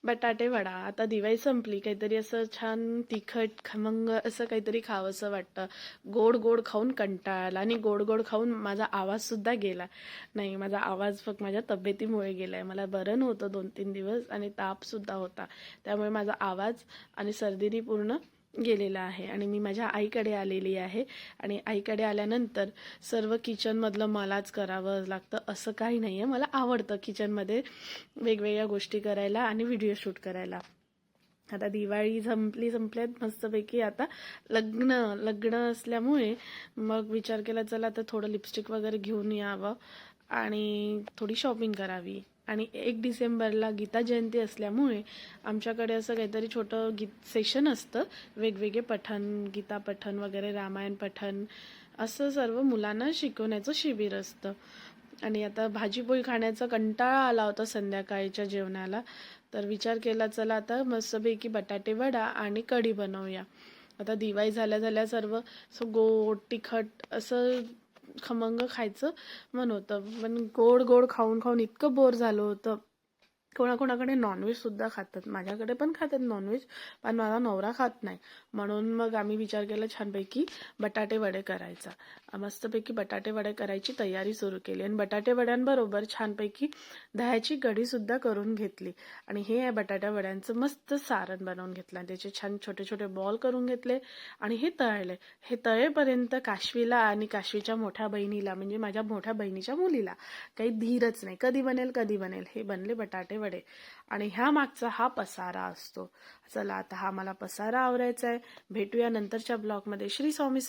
बटाटे वडा. आता दिवाळी संपली, काहीतरी असं छान तिखट खमंग असं काहीतरी खावंसं वाटतं. गोड गोड खाऊन कंटाळा आला आणि गोड गोड खाऊन माझा आवाज सुद्धा गेला. नाही, माझा आवाज फक्त माझ्या तब्येतीमुळे गेलाय. मला बरं नव्हतं 2-3 दिवस आणि ताप सुद्धा होता. त्यामुळे माझा आवाज आणि सर्दीने पूर्ण गेलेला आहे आणि मी माझ्या आईकडे आलेली आहे. आणि आईकडे आल्यानंतर सर्व किचनमधलं मलाच करावं लागतं असं काही नाही आहे. मला आवडतं किचनमध्ये वेगवेगळ्या गोष्टी करायला आणि व्हिडिओ शूट करायला. आता दिवाळी संपल्यात मस्तपैकी. आता लग्न असल्यामुळे मग विचार केला चला आता थोडं लिपस्टिक वगैरे घेऊन यावं आणि थोडी शॉपिंग करावी. आणि 1 डिसेंबरला गीता जयंती असल्यामुळे आमच्याकडे असं काहीतरी छोटं सेशन असतं. वेगवेगळे गीता पठण वगैरे, रामायण पठण असं सर्व मुलांना शिकवण्याचं शिबिर असतं. आणि आता भाजीपोळी खाण्याचा कंटाळा आला होता संध्याकाळच्या जेवणाला, तर विचार केला चला आता मस्तपैकी बटाटे वडा आणि कढी बनवूया. आता दिवाळी झाल्या सर्व गोड तिखट असं खमंग खायचं मन होतं, पण गोड गोड खाऊन खाऊन इतकं बोर झालं होतं. कोणाकोणाकडे नॉनव्हेज सुद्धा खातात, माझ्याकडे पण खातात नॉनव्हेज, पण माझा नवरा खात नाही. म्हणून मग आम्ही विचार केला छानपैकी बटाटे वडे करायचा. मस्तपैकी बटाटे वडे करायची तयारी सुरू केली आणि बटाटे वड्यांबरोबर छानपैकी दह्याची कढी सुद्धा करून घेतली. आणि हे बटाट्या वड्यांचं मस्त सारण बनवून घेतलं आणि त्याचे छान छोटे छोटे बॉल करून घेतले आणि हे तळले. हे तळेपर्यंत काशवीला आणि काशवीच्या मोठ्या बहिणीला, म्हणजे माझ्या मोठ्या बहिणीच्या मुलीला काही धीरच नाही. कधी बनेल हे बनले बटाटे वडे. आणि ह्या मागचा हा पसारा असतो. चला आता हा मला पसारा आवरायचा आहे. भेटूया नंतरच्या ब्लॉगमध्ये. श्री स्वामी